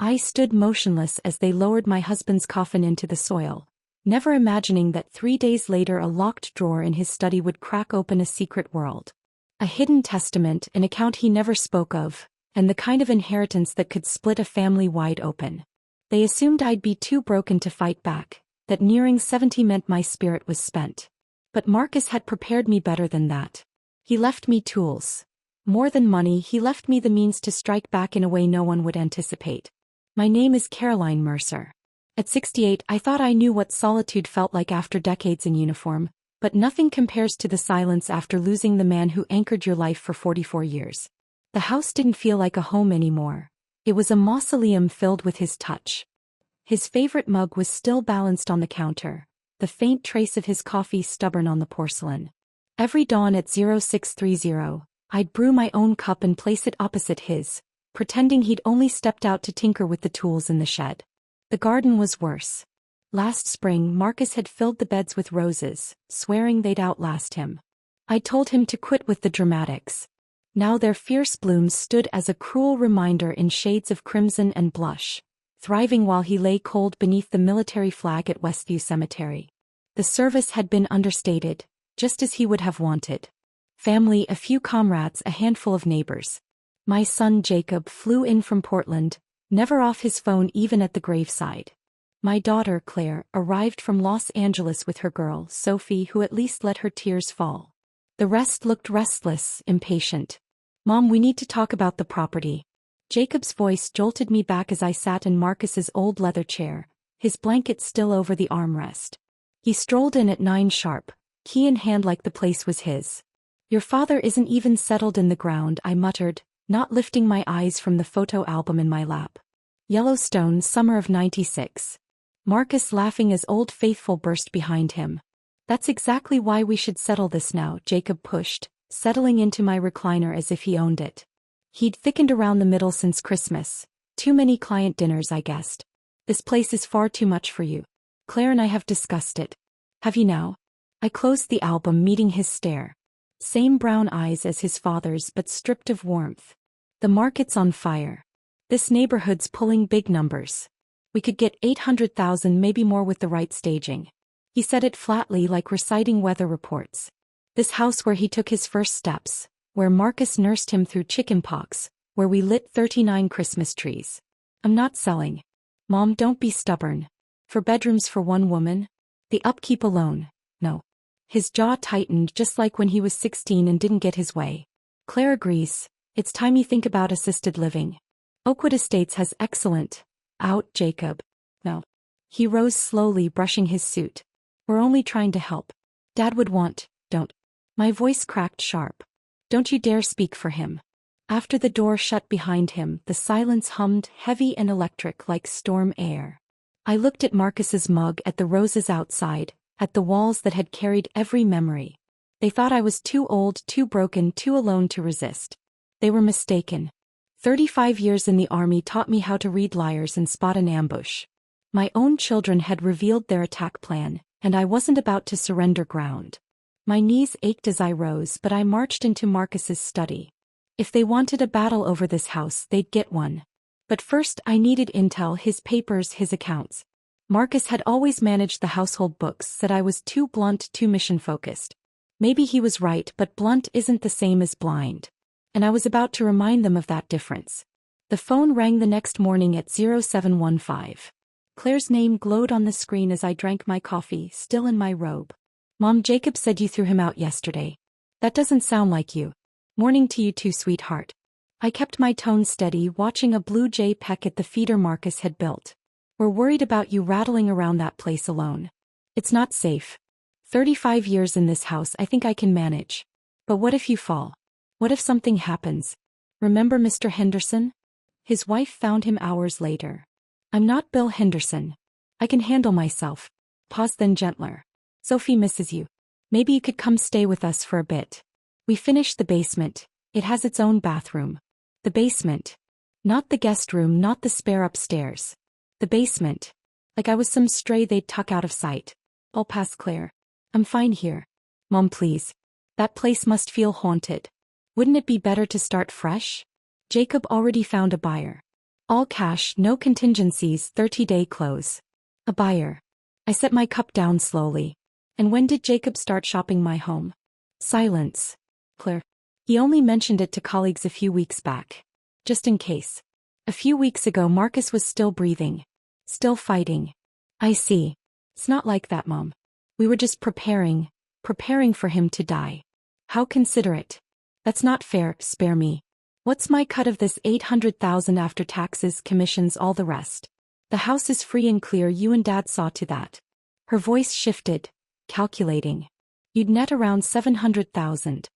I stood motionless as they lowered my husband's coffin into the soil, never imagining that 3 days later a locked drawer in his study would crack open a secret world. A hidden testament, an account he never spoke of, and the kind of inheritance that could split a family wide open. They assumed I'd be too broken to fight back, that nearing 70 meant my spirit was spent. But Marcus had prepared me better than that. He left me tools. More than money, he left me the means to strike back in a way no one would anticipate. My name is Caroline Mercer. At 68, I thought I knew what solitude felt like after decades in uniform, but nothing compares to the silence after losing the man who anchored your life for 44 years. The house didn't feel like a home anymore. It was a mausoleum filled with his touch. His favorite mug was still balanced on the counter, the faint trace of his coffee stubborn on the porcelain. Every dawn at 0630, I'd brew my own cup and place it opposite his, pretending he'd only stepped out to tinker with the tools in the shed. The garden was worse. Last spring, Marcus had filled the beds with roses, swearing they'd outlast him. I told him to quit with the dramatics. Now their fierce blooms stood as a cruel reminder in shades of crimson and blush, thriving while he lay cold beneath the military flag at Westview Cemetery. The service had been understated, just as he would have wanted. Family, a few comrades, a handful of neighbors. My son Jacob flew in from Portland, never off his phone even at the graveside. My daughter Claire arrived from Los Angeles with her girl Sophie, who at least let her tears fall. The rest looked restless, impatient. Mom, we need to talk about the property. Jacob's voice jolted me back as I sat in Marcus's old leather chair, his blanket still over the armrest. He strolled in at 9 sharp, key in hand like the place was his. Your father isn't even settled in the ground, I muttered, not lifting my eyes from the photo album in my lap. Yellowstone, summer of '96. Marcus laughing as Old Faithful burst behind him. That's exactly why we should settle this now, Jacob pushed, settling into my recliner as if he owned it. He'd thickened around the middle since Christmas. Too many client dinners, I guessed. This place is far too much for you. Claire and I have discussed it. Have you now? I closed the album, meeting his stare. Same brown eyes as his father's, but stripped of warmth. The market's on fire. This neighborhood's pulling big numbers. We could get 800,000, maybe more with the right staging. He said it flatly, like reciting weather reports. This house where he took his first steps, where Marcus nursed him through chickenpox, where we lit 39 Christmas trees. I'm not selling. Mom, don't be stubborn. For bedrooms for one woman? The upkeep alone, no. His jaw tightened just like when he was 16 and didn't get his way. Claire agrees. It's time you think about assisted living. Oakwood Estates has excellent. Out, Jacob. No. He rose slowly, brushing his suit. We're only trying to help. Dad would want, don't. My voice cracked sharp. Don't you dare speak for him. After the door shut behind him, the silence hummed, heavy and electric like storm air. I looked at Marcus's mug, at the roses outside, at the walls that had carried every memory. They thought I was too old, too broken, too alone to resist. They were mistaken. 35 years in the army taught me how to read liars and spot an ambush. My own children had revealed their attack plan, and I wasn't about to surrender ground. My knees ached as I rose, but I marched into Marcus's study. If they wanted a battle over this house, they'd get one. But first I needed intel, his papers, his accounts. Marcus had always managed the household books, said I was too blunt, too mission-focused. Maybe he was right, but blunt isn't the same as blind. And I was about to remind them of that difference. The phone rang the next morning at 0715. Claire's name glowed on the screen as I drank my coffee, still in my robe. Mom, Jacob said you threw him out yesterday. That doesn't sound like you. Morning to you too, sweetheart. I kept my tone steady, watching a blue jay peck at the feeder Marcus had built. We're worried about you rattling around that place alone. It's not safe. 35 years in this house, I think I can manage. But what if you fall? What if something happens? Remember Mr. Henderson? His wife found him hours later. I'm not Bill Henderson. I can handle myself. Pause, then gentler. Sophie misses you. Maybe you could come stay with us for a bit. We finished the basement. It has its own bathroom. The basement. Not the guest room, not the spare upstairs. The basement. Like I was some stray they'd tuck out of sight. I'll pass Claire. I'm fine here. Mom, please. That place must feel haunted. Wouldn't it be better to start fresh? Jacob already found a buyer. All cash, no contingencies, 30-day close. A buyer. I set my cup down slowly. And when did Jacob start shopping my home? Silence. Claire. He only mentioned it to colleagues a few weeks back. Just in case. A few weeks ago Marcus was still breathing. Still fighting. I see. It's not like that, Mom. We were just preparing for him to die. How considerate. That's not fair, spare me. What's my cut of this $800,000 after taxes, commissions, all the rest? The house is free and clear, you and Dad saw to that. Her voice shifted, calculating. You'd net around $700,000.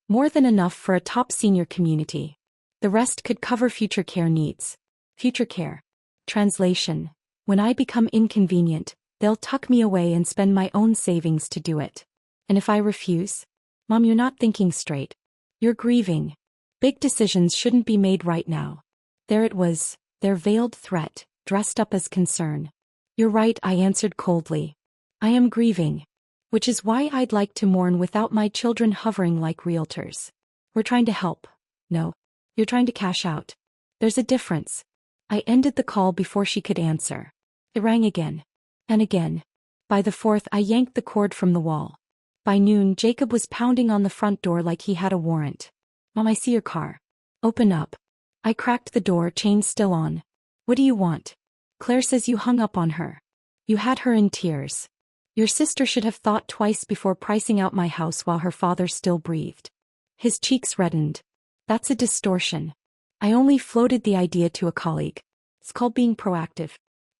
More than enough for a top senior community. The rest could cover future care needs. Future care. Translation. When I become inconvenient, they'll tuck me away and spend my own savings to do it. And if I refuse? Mom, you're not thinking straight. You're grieving. Big decisions shouldn't be made right now. There it was, their veiled threat, dressed up as concern. You're right, I answered coldly. I am grieving. Which is why I'd like to mourn without my children hovering like realtors. We're trying to help. No. You're trying to cash out. There's a difference. I ended the call before she could answer. It rang again. And again. By the fourth, I yanked the cord from the wall. By noon, Jacob was pounding on the front door like he had a warrant. Mom, I see your car. Open up. I cracked the door, chain still on. What do you want? Claire says you hung up on her. You had her in tears. Your sister should have thought twice before pricing out my house while her father still breathed. His cheeks reddened. That's a distortion. I only floated the idea to a colleague. It's called being proactive.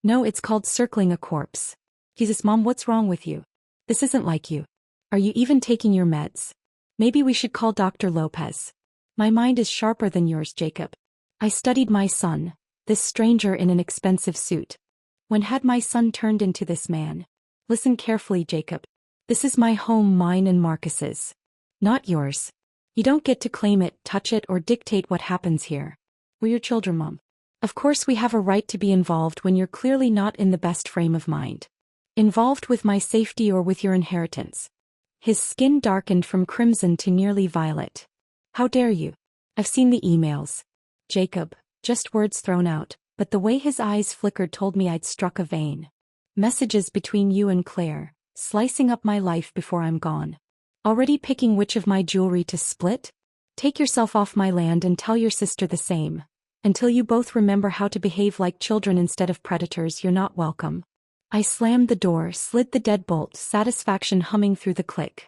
No, it's called circling a corpse. Jesus, Mom, what's wrong with you? This isn't like you. Are you even taking your meds? Maybe we should call Dr. Lopez. My mind is sharper than yours, Jacob. I studied my son, this stranger in an expensive suit. When had my son turned into this man? Listen carefully, Jacob. This is my home, mine and Marcus's. Not yours. You don't get to claim it, touch it, or dictate what happens here. We're your children, Mom. Of course we have a right to be involved when you're clearly not in the best frame of mind. Involved with my safety or with your inheritance. His skin darkened from crimson to nearly violet. How dare you? I've seen the emails. Jacob, just words thrown out, but the way his eyes flickered told me I'd struck a vein. Messages between you and Claire, slicing up my life before I'm gone. Already picking which of my jewelry to split? Take yourself off my land and tell your sister the same. Until you both remember how to behave like children instead of predators, you're not welcome. I slammed the door, slid the deadbolt, satisfaction humming through the click.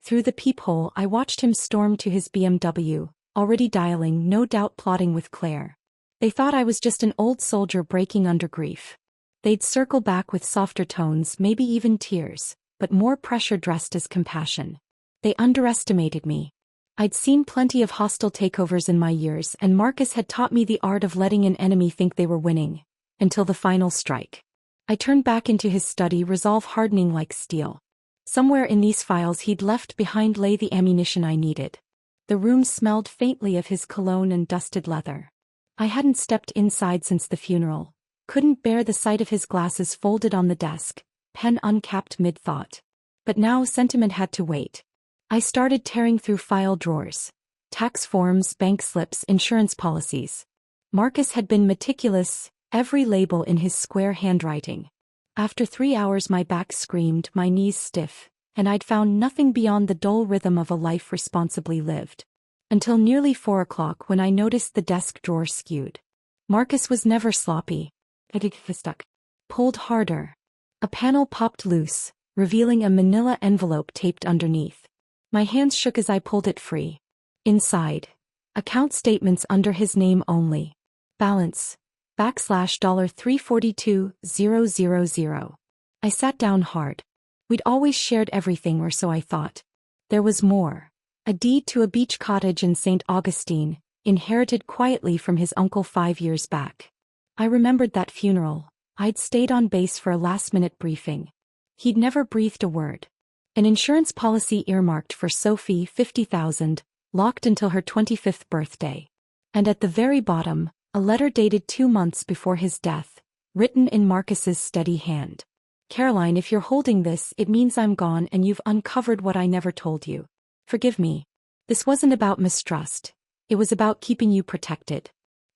Through the peephole, I watched him storm to his BMW, already dialing, no doubt plotting with Claire. They thought I was just an old soldier breaking under grief. They'd circle back with softer tones, maybe even tears, but more pressure dressed as compassion. They underestimated me. I'd seen plenty of hostile takeovers in my years, and Marcus had taught me the art of letting an enemy think they were winning. Until the final strike. I turned back into his study, resolve hardening like steel. Somewhere in these files he'd left behind lay the ammunition I needed. The room smelled faintly of his cologne and dusted leather. I hadn't stepped inside since the funeral. Couldn't bear the sight of his glasses folded on the desk, pen uncapped mid-thought. But now sentiment had to wait. I started tearing through file drawers. Tax forms, bank slips, insurance policies. Marcus had been meticulous, every label in his square handwriting. After 3 hours my back screamed, my knees stiff, and I'd found nothing beyond the dull rhythm of a life responsibly lived. Until nearly 4 o'clock when I noticed the desk drawer skewed. Marcus was never sloppy. It stuck. Pulled harder. A panel popped loose, revealing a manila envelope taped underneath. My hands shook as I pulled it free. Inside. Account statements under his name only. Balance. $342,000. I sat down hard. We'd always shared everything, or so I thought. There was more. A deed to a beach cottage in St. Augustine, inherited quietly from his uncle 5 years back. I remembered that funeral. I'd stayed on base for a last-minute briefing. He'd never breathed a word. An insurance policy earmarked for Sophie, $50,000, locked until her 25th birthday. And at the very bottom, a letter dated 2 months before his death, written in Marcus's steady hand. Caroline, if you're holding this, it means I'm gone and you've uncovered what I never told you. Forgive me. This wasn't about mistrust. It was about keeping you protected.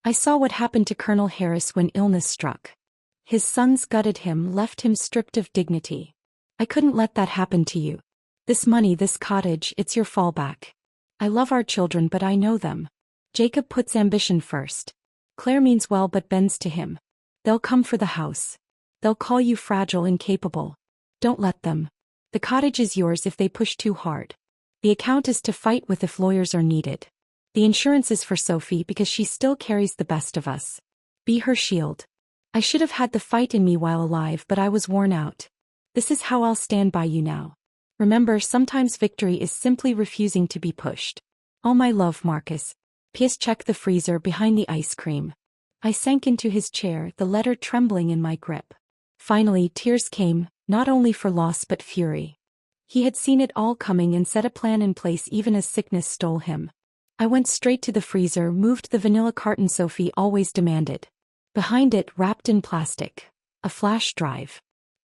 I saw what happened to Colonel Harris when illness struck. His sons gutted him, left him stripped of dignity. I couldn't let that happen to you. This money, this cottage, it's your fallback. I love our children, but I know them. Jacob puts ambition first. Claire means well but bends to him. They'll come for the house. They'll call you fragile, incapable. Don't let them. The cottage is yours if they push too hard. The account is to fight with if lawyers are needed. The insurance is for Sophie because she still carries the best of us. Be her shield. I should have had the fight in me while alive, but I was worn out. This is how I'll stand by you now. Remember, sometimes victory is simply refusing to be pushed. All my love, Marcus. P.S. Check the freezer behind the ice cream. I sank into his chair, the letter trembling in my grip. Finally, tears came, not only for loss but fury. He had seen it all coming and set a plan in place even as sickness stole him. I went straight to the freezer, moved the vanilla carton Sophie always demanded. Behind it, wrapped in plastic, a flash drive.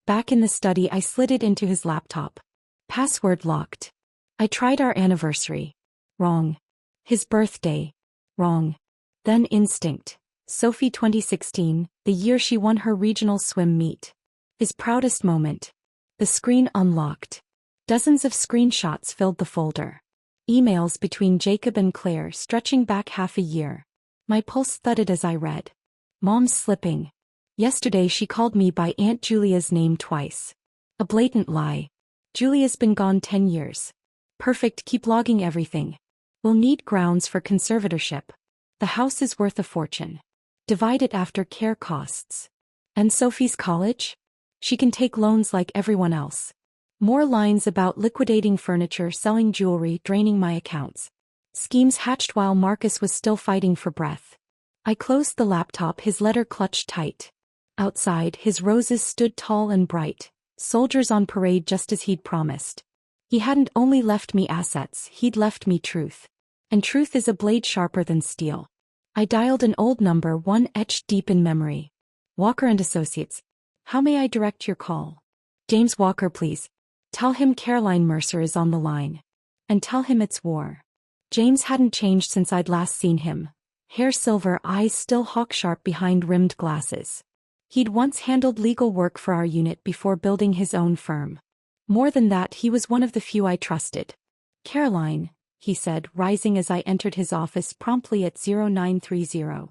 Back in the study, I slid it into his laptop. Password locked. I tried our anniversary. Wrong. His birthday. Wrong. Then instinct. Sophie 2016, the year she won her regional swim meet. His proudest moment. The screen unlocked. Dozens of screenshots filled the folder. Emails between Jacob and Claire stretching back half a year. My pulse thudded as I read. Mom's slipping. Yesterday she called me by Aunt Julia's name twice. A blatant lie. Julia's been gone 10 years. Perfect, keep logging everything. We'll need grounds for conservatorship. The house is worth a fortune. Divide it after care costs. And Sophie's college? She can take loans like everyone else. More lines about liquidating furniture, selling jewelry, draining my accounts. Schemes hatched while Marcus was still fighting for breath. I closed the laptop, his letter clutched tight. Outside, his roses stood tall and bright, soldiers on parade just as he'd promised. He hadn't only left me assets, he'd left me truth. And truth is a blade sharper than steel. I dialed an old number, one etched deep in memory. Walker and Associates. How may I direct your call? James Walker, please. Tell him Caroline Mercer is on the line. And tell him it's war. James hadn't changed since I'd last seen him. Hair silver, eyes still hawk-sharp behind rimmed glasses. He'd once handled legal work for our unit before building his own firm. More than that, he was one of the few I trusted. Caroline, he said, rising as I entered his office promptly at 0930.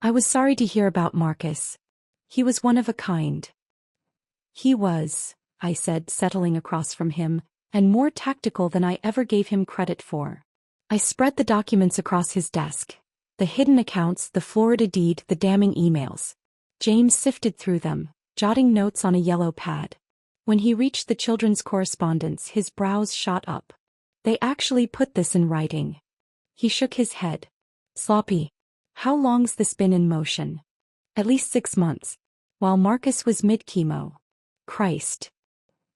I was sorry to hear about Marcus. He was one of a kind. He was, I said, settling across from him, and more tactical than I ever gave him credit for. I spread the documents across his desk. The hidden accounts, the Florida deed, the damning emails. James sifted through them, jotting notes on a yellow pad. When he reached the children's correspondence, his brows shot up. They actually put this in writing. He shook his head. Sloppy. How long's this been in motion? At least 6 months. While Marcus was mid-chemo. Christ.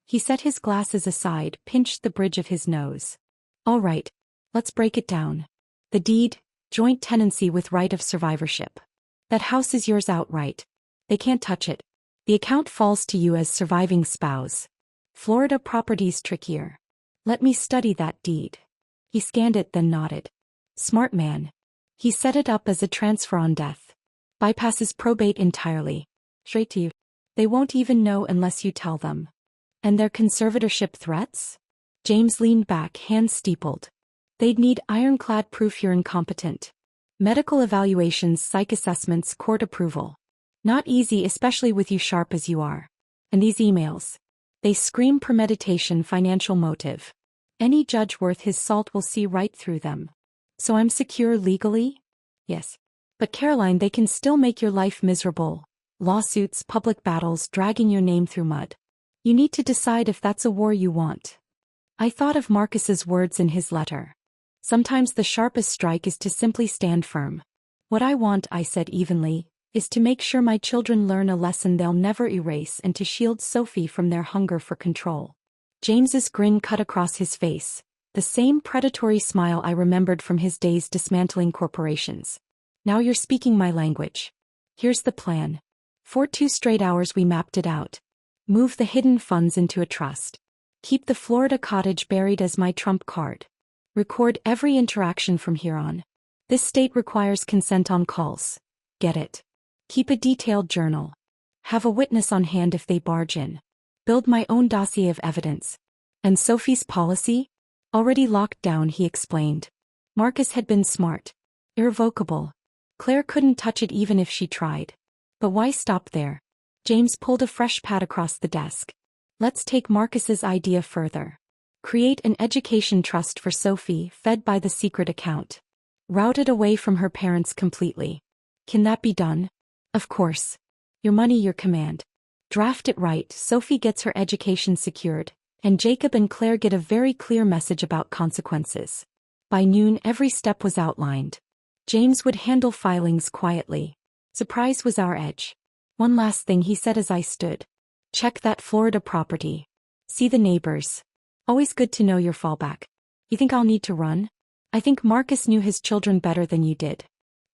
He set his glasses aside, pinched the bridge of his nose. All right, let's break it down. The deed, joint tenancy with right of survivorship. That house is yours outright. They can't touch it. The account falls to you as surviving spouse. Florida property's trickier. Let me study that deed. He scanned it, then nodded. Smart man. He set it up as a transfer on death. Bypasses probate entirely. Straight to you. They won't even know unless you tell them. And their conservatorship threats? James leaned back, hands steepled. They'd need ironclad proof you're incompetent. Medical evaluations, psych assessments, court approval. Not easy, especially with you sharp as you are. And these emails. They scream premeditation, financial motive. Any judge worth his salt will see right through them. So I'm secure legally? Yes. But Caroline, they can still make your life miserable. Lawsuits, public battles, dragging your name through mud. You need to decide if that's a war you want. I thought of Marcus's words in his letter. Sometimes the sharpest strike is to simply stand firm. What I want, I said evenly, is to make sure my children learn a lesson they'll never erase and to shield Sophie from their hunger for control. James's grin cut across his face, the same predatory smile I remembered from his days dismantling corporations. Now you're speaking my language. Here's the plan. For 2 straight hours we mapped it out. Move the hidden funds into a trust. Keep the Florida cottage buried as my trump card. Record every interaction from here on. This state requires consent on calls. Get it? Keep a detailed journal. Have a witness on hand if they barge in. Build my own dossier of evidence. And Sophie's policy? Already locked down, he explained. Marcus had been smart. Irrevocable. Claire couldn't touch it even if she tried. But why stop there? James pulled a fresh pad across the desk. Let's take Marcus's idea further. Create an education trust for Sophie, fed by the secret account. Routed away from her parents completely. Can that be done? Of course. Your money, your command. Draft it right, Sophie gets her education secured, and Jacob and Claire get a very clear message about consequences. By noon, every step was outlined. James would handle filings quietly. Surprise was our edge. One last thing, he said as I stood. Check that Florida property. See the neighbors. Always good to know your fallback. You think I'll need to run? I think Marcus knew his children better than you did.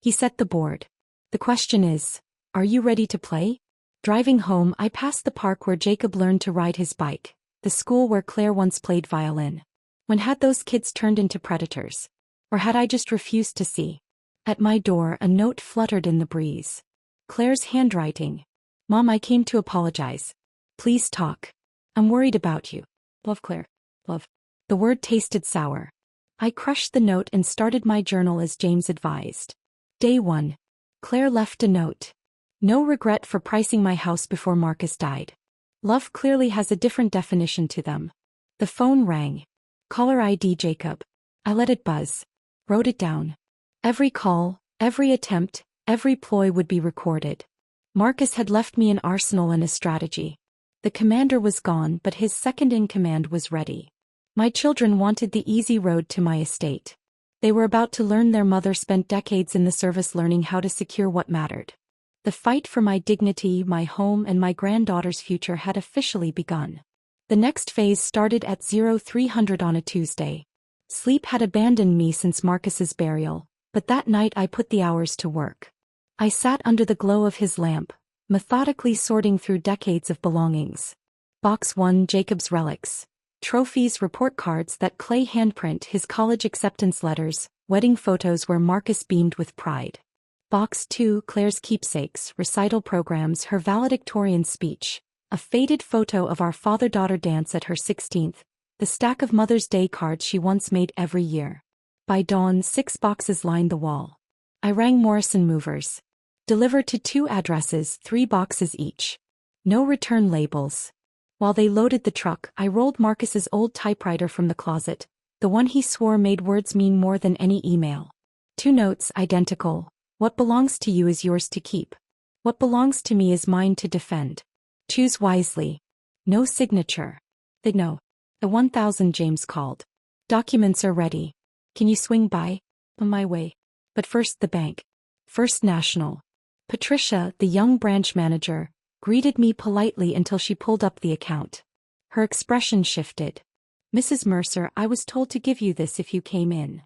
He set the board. The question is, are you ready to play? Driving home, I passed the park where Jacob learned to ride his bike, the school where Claire once played violin. When had those kids turned into predators? Or had I just refused to see? At my door, a note fluttered in the breeze. Claire's handwriting. Mom, I came to apologize. Please talk. I'm worried about you. Love, Claire. Love. The word tasted sour. I crushed the note and started my journal as James advised. Day 1. Claire left a note. No regret for pricing my house before Marcus died. Love clearly has a different definition to them. The phone rang. Caller ID Jacob. I let it buzz. Wrote it down. Every call, every attempt, every ploy would be recorded. Marcus had left me an arsenal and a strategy. The commander was gone, but his second-in-command was ready. My children wanted the easy road to my estate. They were about to learn their mother spent decades in the service learning how to secure what mattered. The fight for my dignity, my home, and my granddaughter's future had officially begun. The next phase started at 0300 on a Tuesday. Sleep had abandoned me since Marcus's burial, but that night I put the hours to work. I sat under the glow of his lamp, methodically sorting through decades of belongings. Box 1, Jacob's relics. Trophies, report cards that Clay handprint, his college acceptance letters, wedding photos where Marcus beamed with pride. Box 2, Claire's keepsakes, recital programs, her valedictorian speech, a faded photo of our father-daughter dance at her 16th, the stack of Mother's Day cards she once made every year. By dawn, 6 boxes lined the wall. I rang Morrison Movers. Delivered to 2 addresses, 3 boxes each. No return labels. While they loaded the truck, I rolled Marcus's old typewriter from the closet, the one he swore made words mean more than any email. 2 notes, identical. What belongs to you is yours to keep. What belongs to me is mine to defend. Choose wisely. No signature. No. The 1000, James called. Documents are ready. Can you swing by? On my way. But first the bank. First National. Patricia, the young branch manager, greeted me politely until she pulled up the account. Her expression shifted. Mrs. Mercer, I was told to give you this if you came in.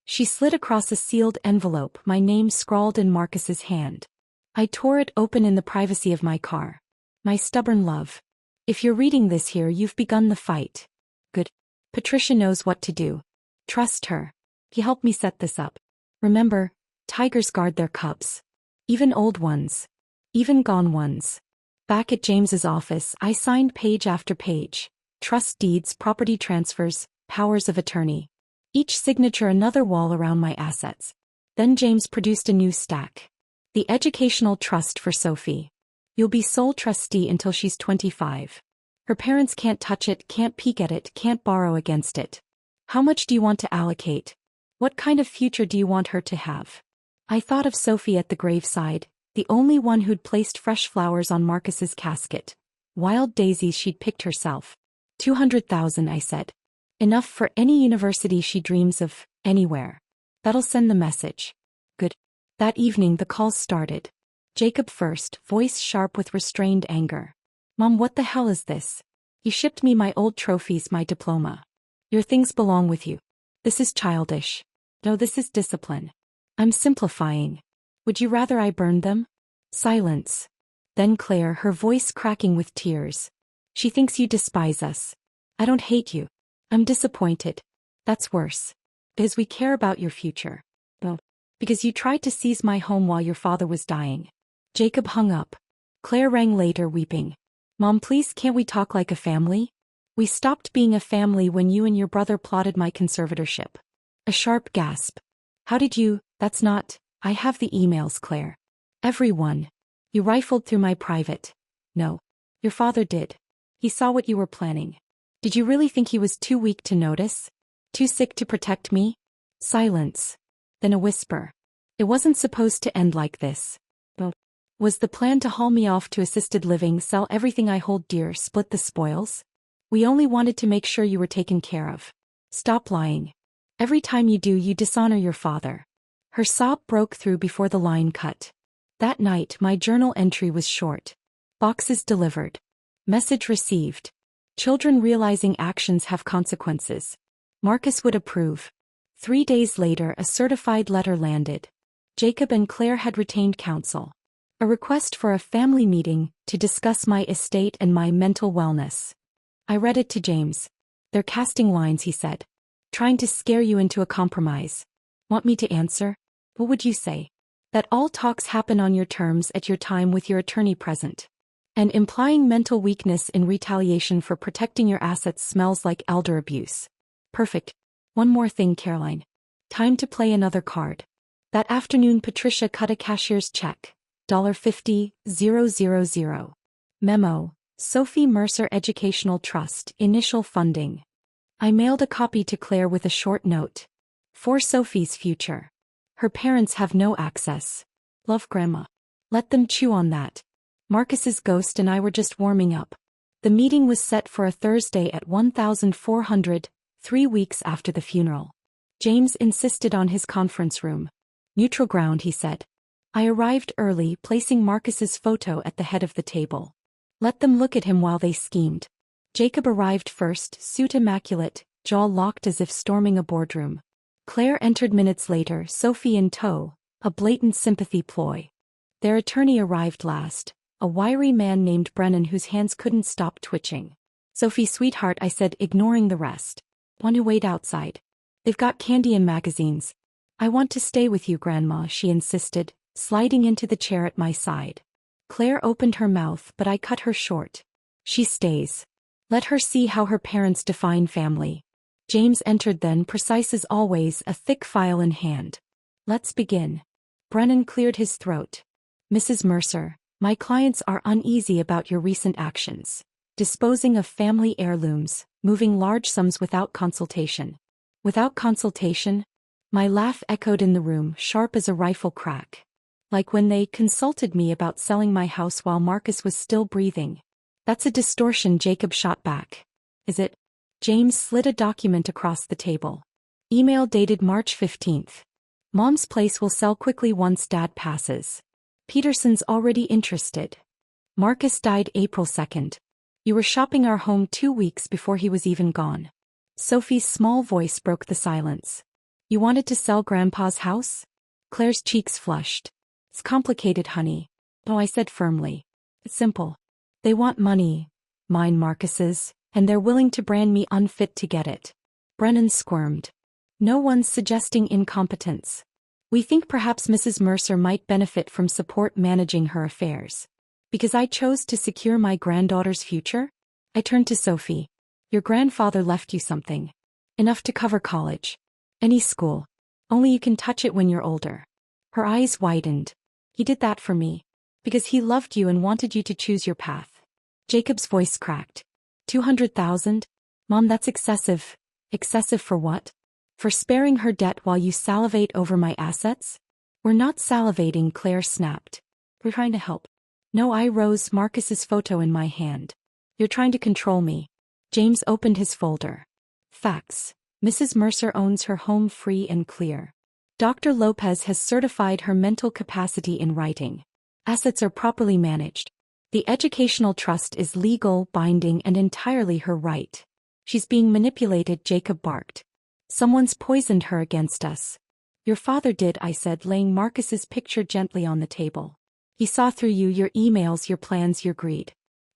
She slid across a sealed envelope, my name scrawled in Marcus's hand. I tore it open in the privacy of my car. My stubborn love. If you're reading this here, you've begun the fight. Good. Patricia knows what to do. Trust her. He helped me set this up. Remember, tigers guard their cubs. Even old ones. Even gone ones. Back at James's office, I signed page after page. Trust deeds, property transfers, powers of attorney. Each signature another wall around my assets. Then James produced a new stack. The Educational Trust for Sophie. You'll be sole trustee until she's 25. Her parents can't touch it, can't peek at it, can't borrow against it. How much do you want to allocate? What kind of future do you want her to have? I thought of Sophie at the graveside, the only one who'd placed fresh flowers on Marcus's casket. Wild daisies she'd picked herself. 200,000, I said. Enough for any university she dreams of, anywhere. That'll send the message. Good. That evening the calls started. Jacob first, voice sharp with restrained anger. Mom, what the hell is this? You shipped me my old trophies, my diploma. Your things belong with you. This is childish. No, this is discipline. I'm simplifying. Would you rather I burned them? Silence. Then Claire, her voice cracking with tears. She thinks you despise us. I don't hate you. I'm disappointed. That's worse. Because we care about your future. Oh. Because you tried to seize my home while your father was dying. Jacob hung up. Claire rang later, weeping. Mom, please, can't we talk like a family? We stopped being a family when you and your brother plotted my conservatorship. A sharp gasp. How did you? That's not. I have the emails, Claire. Everyone. You rifled through my private. No. Your father did. He saw what you were planning. Did you really think he was too weak to notice? Too sick to protect me? Silence. Then a whisper. It wasn't supposed to end like this. Was the plan to haul me off to assisted living, sell everything I hold dear, split the spoils? We only wanted to make sure you were taken care of. Stop lying. Every time you do, you dishonor your father. Her sob broke through before the line cut. That night, my journal entry was short. Boxes delivered. Message received. Children realizing actions have consequences. Marcus would approve. 3 days later, a certified letter landed. Jacob and Claire had retained counsel. A request for a family meeting to discuss my estate and my mental wellness. I read it to James. They're casting lines, he said. Trying to scare you into a compromise. Want me to answer? What would you say? That all talks happen on your terms at your time with your attorney present. And implying mental weakness in retaliation for protecting your assets smells like elder abuse. Perfect. One more thing, Caroline. Time to play another card. That afternoon, Patricia cut a cashier's check. $50,000. Memo. Sophie Mercer Educational Trust, initial funding. I mailed a copy to Claire with a short note. For Sophie's future. Her parents have no access. Love, Grandma. Let them chew on that. Marcus's ghost and I were just warming up. The meeting was set for a Thursday at 1400, 3 weeks after the funeral. James insisted on his conference room. Neutral ground, he said. I arrived early, placing Marcus's photo at the head of the table. Let them look at him while they schemed. Jacob arrived first, suit immaculate, jaw locked as if storming a boardroom. Claire entered minutes later, Sophie in tow, a blatant sympathy ploy. Their attorney arrived last, a wiry man named Brennan whose hands couldn't stop twitching. Sophie, sweetheart, I said, ignoring the rest. Want to wait outside? They've got candy and magazines. I want to stay with you, Grandma, she insisted, sliding into the chair at my side. Claire opened her mouth, but I cut her short. She stays. Let her see how her parents define family. James entered then, precise as always, a thick file in hand. Let's begin. Brennan cleared his throat. Mrs. Mercer, my clients are uneasy about your recent actions. Disposing of family heirlooms, moving large sums without consultation. Without consultation? My laugh echoed in the room, sharp as a rifle crack. Like when they consulted me about selling my house while Marcus was still breathing. That's a distortion, Jacob shot back. Is it? James slid a document across the table. Email dated March 15th. Mom's place will sell quickly once Dad passes. Peterson's already interested. Marcus died April 2nd. You were shopping our home 2 weeks before he was even gone. Sophie's small voice broke the silence. You wanted to sell Grandpa's house? Claire's cheeks flushed. It's complicated, honey. Oh, I said firmly. It's simple. They want money. Mine, Marcus's, and they're willing to brand me unfit to get it. Brennan squirmed. No one's suggesting incompetence. We think perhaps Mrs. Mercer might benefit from support managing her affairs. Because I chose to secure my granddaughter's future? I turned to Sophie. Your grandfather left you something. Enough to cover college. Any school. Only you can touch it when you're older. Her eyes widened. He did that for me. Because he loved you and wanted you to choose your path. Jacob's voice cracked. 200,000? Mom, that's excessive. Excessive for what? For sparing her debt while you salivate over my assets? We're not salivating, Claire snapped. We're trying to help. No, I rose, Marcus's photo in my hand. You're trying to control me. James opened his folder. Facts. Mrs. Mercer owns her home free and clear. Dr. Lopez has certified her mental capacity in writing. Assets are properly managed. The educational trust is legal, binding, and entirely her right. She's being manipulated, Jacob barked. Someone's poisoned her against us. Your father did, I said, laying Marcus's picture gently on the table. He saw through you, your emails, your plans, your greed.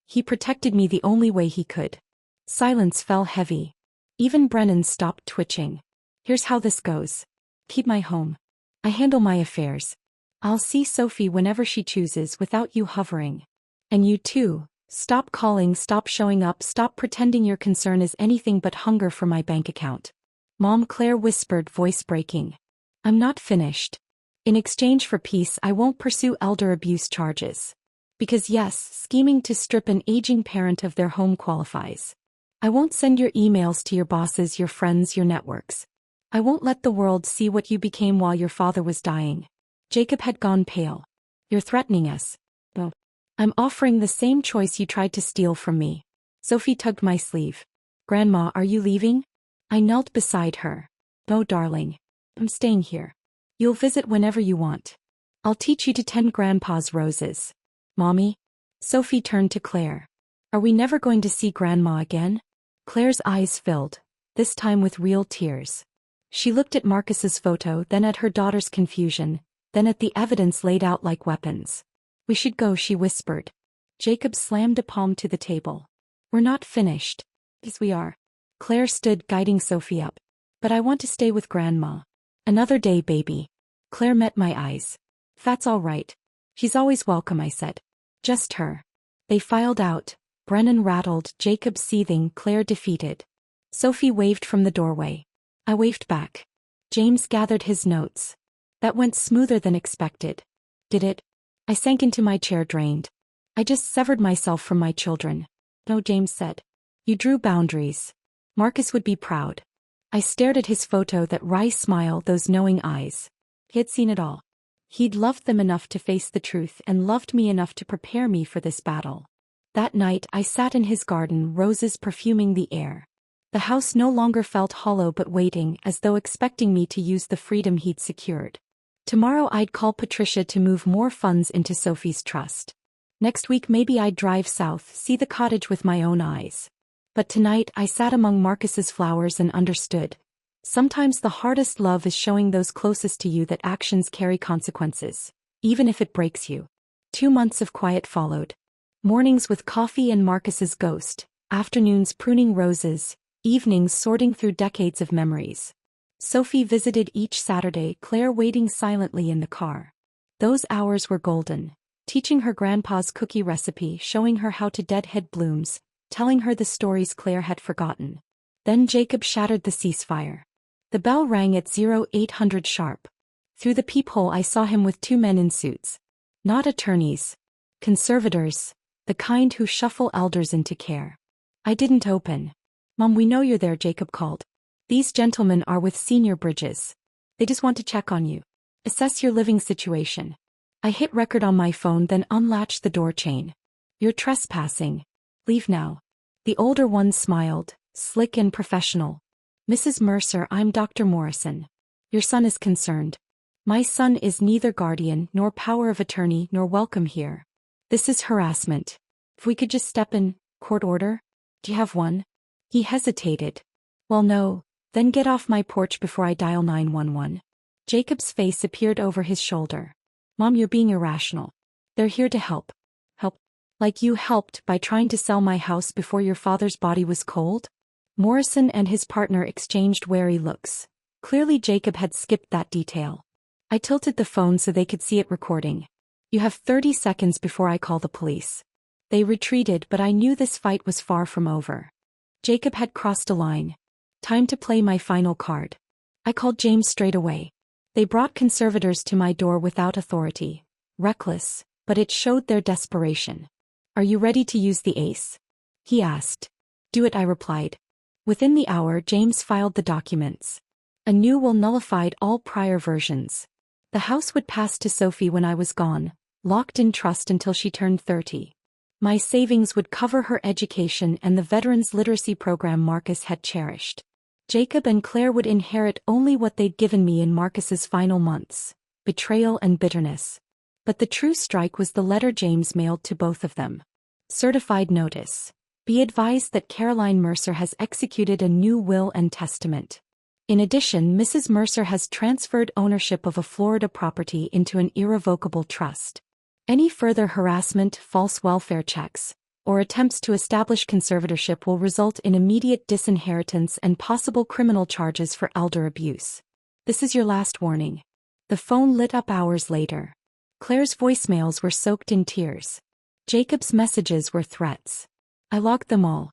He protected me the only way he could. Silence fell heavy. Even Brennan stopped twitching. Here's how this goes. Keep my home. I handle my affairs. I'll see Sophie whenever she chooses without you hovering. And you too. Stop calling, stop showing up, stop pretending your concern is anything but hunger for my bank account. Mom, Claire whispered, voice breaking. I'm not finished. In exchange for peace, I won't pursue elder abuse charges. Because yes, scheming to strip an aging parent of their home qualifies. I won't send your emails to your bosses, your friends, your networks. I won't let the world see what you became while your father was dying. Jacob had gone pale. You're threatening us. No. I'm offering the same choice you tried to steal from me. Sophie tugged my sleeve. Grandma, are you leaving? I knelt beside her. No, darling. I'm staying here. You'll visit whenever you want. I'll teach you to tend Grandpa's roses. Mommy? Sophie turned to Claire. Are we never going to see Grandma again? Claire's eyes filled, this time with real tears. She looked at Marcus's photo, then at her daughter's confusion, then at the evidence laid out like weapons. We should go, she whispered. Jacob slammed a palm to the table. We're not finished. Yes, we are. Claire stood, guiding Sophie up. But I want to stay with Grandma. Another day, baby. Claire met my eyes. That's all right. She's always welcome, I said. Just her. They filed out. Brennan rattled, Jacob seething, Claire defeated. Sophie waved from the doorway. I waved back. James gathered his notes. That went smoother than expected. Did it? I sank into my chair, drained. I just severed myself from my children. No, James said. You drew boundaries. Marcus would be proud. I stared at his photo, that wry smile, those knowing eyes. He had seen it all. He'd loved them enough to face the truth and loved me enough to prepare me for this battle. That night I sat in his garden, roses perfuming the air. The house no longer felt hollow but waiting, as though expecting me to use the freedom he'd secured. Tomorrow I'd call Patricia to move more funds into Sophie's trust. Next week maybe I'd drive south, see the cottage with my own eyes. But tonight I sat among Marcus's flowers and understood. Sometimes the hardest love is showing those closest to you that actions carry consequences, even if it breaks you. 2 months of quiet followed. Mornings with coffee and Marcus's ghost, afternoons pruning roses, evenings sorting through decades of memories. Sophie visited each Saturday, Claire waiting silently in the car. Those hours were golden, teaching her grandpa's cookie recipe, showing her how to deadhead blooms, telling her the stories Claire had forgotten. Then Jacob shattered the ceasefire. The bell rang at 0800 sharp. Through the peephole I saw him with 2 men in suits. Not attorneys. Conservators. The kind who shuffle elders into care. I didn't open. Mom, we know you're there, Jacob called. These gentlemen are with Senior Bridges. They just want to check on you. Assess your living situation. I hit record on my phone, then unlatched the door chain. You're trespassing. Leave now. The older one smiled, slick and professional. Mrs. Mercer, I'm Dr. Morrison. Your son is concerned. My son is neither guardian, nor power of attorney, nor welcome here. This is harassment. If we could just step in, court order? Do you have one? He hesitated. Well, no, then get off my porch before I dial 911. Jacob's face appeared over his shoulder. Mom, you're being irrational. They're here to help. Help? Like you helped by trying to sell my house before your father's body was cold? Morrison and his partner exchanged wary looks. Clearly Jacob had skipped that detail. I tilted the phone so they could see it recording. You have 30 seconds before I call the police. They retreated, but I knew this fight was far from over. Jacob had crossed a line. Time to play my final card. I called James straight away. They brought conservators to my door without authority. Reckless, but it showed their desperation. Are you ready to use the ace? He asked. Do it, I replied. Within the hour, James filed the documents. A new will nullified all prior versions. The house would pass to Sophie when I was gone, locked in trust until she turned 30. My savings would cover her education and the Veterans Literacy Program Marcus had cherished. Jacob and Claire would inherit only what they'd given me in Marcus's final months, betrayal and bitterness. But the true strike was the letter James mailed to both of them. Certified notice. Be advised that Caroline Mercer has executed a new will and testament. In addition, Mrs. Mercer has transferred ownership of a Florida property into an irrevocable trust. Any further harassment, false welfare checks, or attempts to establish conservatorship will result in immediate disinheritance and possible criminal charges for elder abuse. This is your last warning. The phone lit up hours later. Claire's voicemails were soaked in tears. Jacob's messages were threats. I logged them all.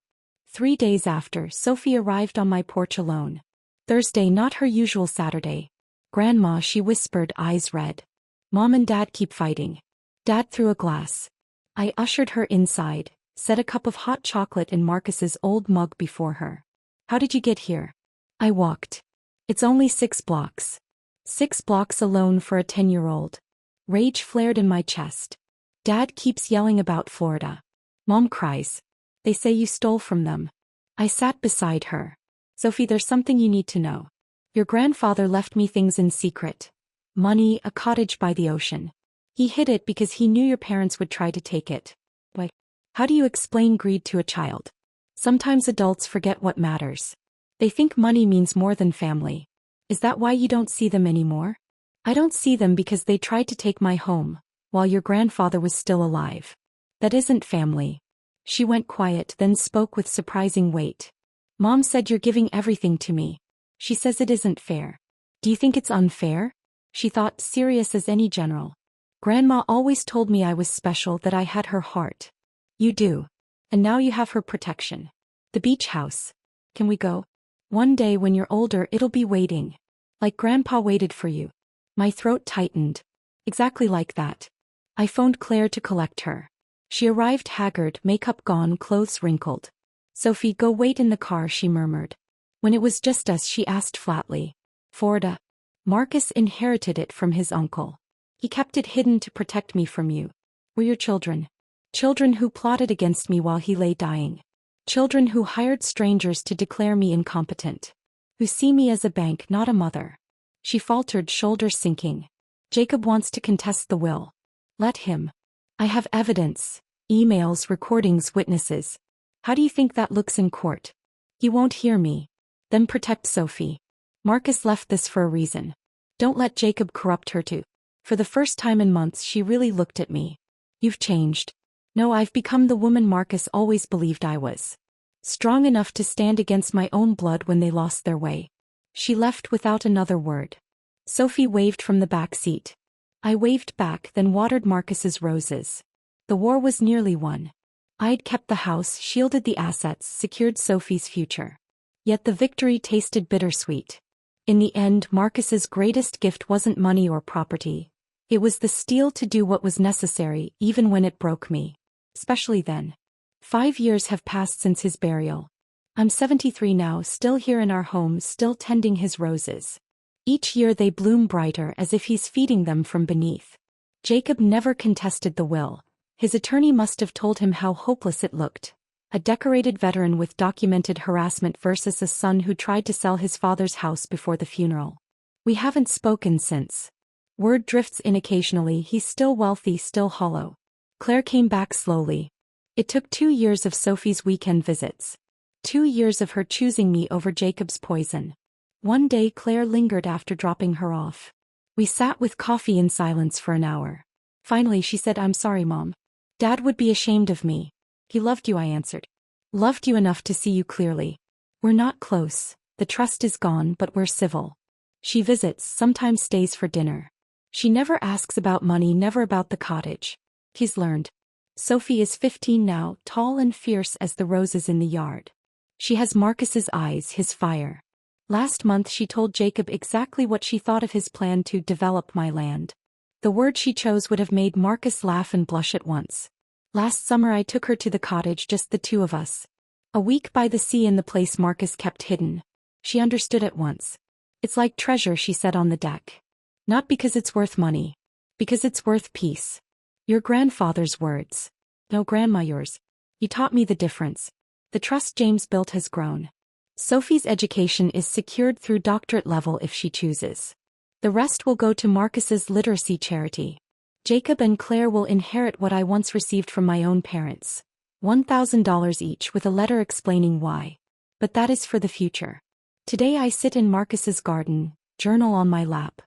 3 days after, Sophie arrived on my porch alone. Thursday, not her usual Saturday. "Grandma," she whispered, eyes red. "Mom and Dad keep fighting." Dad threw a glass. I ushered her inside, set a cup of hot chocolate in Marcus's old mug before her. "How did you get here?" "I walked." "It's only 6 blocks. 6 blocks alone for a 10-year-old. Rage flared in my chest. Dad keeps yelling about Florida. Mom cries. "They say you stole from them." I sat beside her. "Sophie, there's something you need to know. Your grandfather left me things in secret. Money, a cottage by the ocean. He hid it because he knew your parents would try to take it." "Why? How do you explain greed to a child?" "Sometimes adults forget what matters. They think money means more than family." "Is that why you don't see them anymore?" "I don't see them because they tried to take my home, while your grandfather was still alive. That isn't family." She went quiet, then spoke with surprising weight. "Mom said you're giving everything to me. She says it isn't fair." "Do you think it's unfair?" She thought, serious as any general. "Grandma always told me I was special, that I had her heart." "You do. And now you have her protection." "The beach house. Can we go? One day when you're older it'll be waiting. Like Grandpa waited for you." My throat tightened. Exactly like that. I phoned Claire to collect her. She arrived haggard, makeup gone, clothes wrinkled. "Sophie, go wait in the car," she murmured. When it was just us, she asked flatly. "Florida?" "Marcus inherited it from his uncle. He kept it hidden to protect me from you." "Were your children?" "Children who plotted against me while he lay dying. Children who hired strangers to declare me incompetent. Who see me as a bank, not a mother." She faltered, shoulders sinking. "Jacob wants to contest the will." "Let him. I have evidence. Emails, recordings, witnesses. How do you think that looks in court?" "He won't hear me." "Then protect Sophie. Marcus left this for a reason. Don't let Jacob corrupt her too." For the first time in months she really looked at me. "You've changed." "No, I've become the woman Marcus always believed I was. Strong enough to stand against my own blood when they lost their way." She left without another word. Sophie waved from the back seat. I waved back, then watered Marcus's roses. The war was nearly won. I'd kept the house, shielded the assets, secured Sophie's future. Yet the victory tasted bittersweet. In the end, Marcus's greatest gift wasn't money or property. It was the steel to do what was necessary, even when it broke me. Especially then. 5 years have passed since his burial. I'm 73 now, still here in our home, still tending his roses. Each year they bloom brighter, as if he's feeding them from beneath. Jacob never contested the will. His attorney must have told him how hopeless it looked. A decorated veteran with documented harassment versus a son who tried to sell his father's house before the funeral. We haven't spoken since. Word drifts in occasionally, he's still wealthy, still hollow. Claire came back slowly. It took 2 years of Sophie's weekend visits. 2 years of her choosing me over Jacob's poison. One day Claire lingered after dropping her off. We sat with coffee in silence for an hour. Finally she said, "I'm sorry, Mom. Dad would be ashamed of me." "He loved you," I answered. "Loved you enough to see you clearly. We're not close, the trust is gone, but we're civil. She visits, sometimes stays for dinner. She never asks about money, never about the cottage. He's learned." Sophie is 15 now, tall and fierce as the roses in the yard. She has Marcus's eyes, his fire. Last month she told Jacob exactly what she thought of his plan to develop my land. The word she chose would have made Marcus laugh and blush at once. Last summer I took her to the cottage, just the two of us. A week by the sea in the place Marcus kept hidden. She understood at once. "It's like treasure," she said on the deck. "Not because it's worth money. Because it's worth peace." Your grandfather's words. No, Grandma, yours. You taught me the difference. The trust James built has grown. Sophie's education is secured through doctorate level if she chooses. The rest will go to Marcus's literacy charity. Jacob and Claire will inherit what I once received from my own parents. $1,000 each, with a letter explaining why. But that is for the future. Today I sit in Marcus's garden, journal on my lap.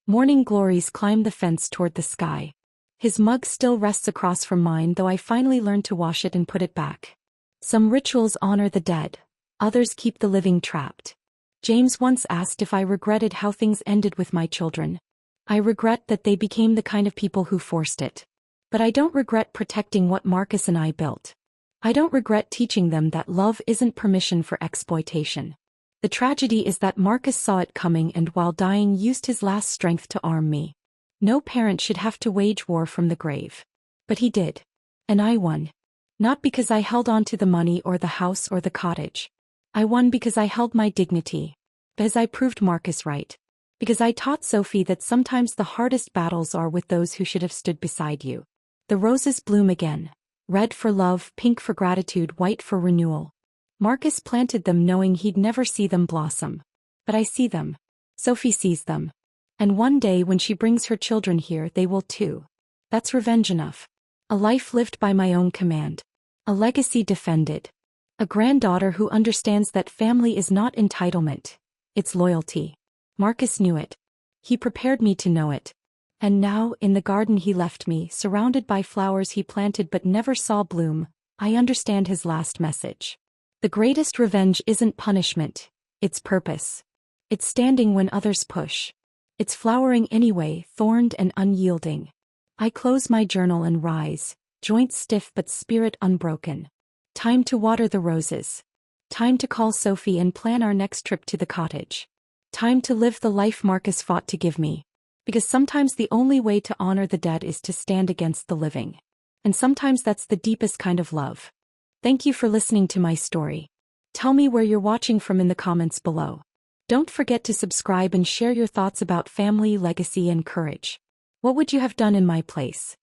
Morning glories climb the fence toward the sky. His mug still rests across from mine, though I finally learned to wash it and put it back. Some rituals honor the dead. Others keep the living trapped. James once asked if I regretted how things ended with my children. I regret that they became the kind of people who forced it. But I don't regret protecting what Marcus and I built. I don't regret teaching them that love isn't permission for exploitation. The tragedy is that Marcus saw it coming and while dying used his last strength to arm me. No parent should have to wage war from the grave. But he did. And I won. Not because I held on to the money or the house or the cottage. I won because I held my dignity. Because I proved Marcus right. Because I taught Sophie that sometimes the hardest battles are with those who should have stood beside you. The roses bloom again. Red for love, pink for gratitude, white for renewal. Marcus planted them knowing he'd never see them blossom. But I see them. Sophie sees them. And one day when she brings her children here they will too. That's revenge enough. A life lived by my own command. A legacy defended. A granddaughter who understands that family is not entitlement. It's loyalty. Marcus knew it. He prepared me to know it. And now, in the garden he left me, surrounded by flowers he planted but never saw bloom, I understand his last message. The greatest revenge isn't punishment, it's purpose. It's standing when others push. It's flowering anyway, thorned and unyielding. I close my journal and rise, joints stiff but spirit unbroken. Time to water the roses. Time to call Sophie and plan our next trip to the cottage. Time to live the life Marcus fought to give me. Because sometimes the only way to honor the dead is to stand against the living. And sometimes that's the deepest kind of love. Thank you for listening to my story. Tell me where you're watching from in the comments below. Don't forget to subscribe and share your thoughts about family, legacy, and courage. What would you have done in my place?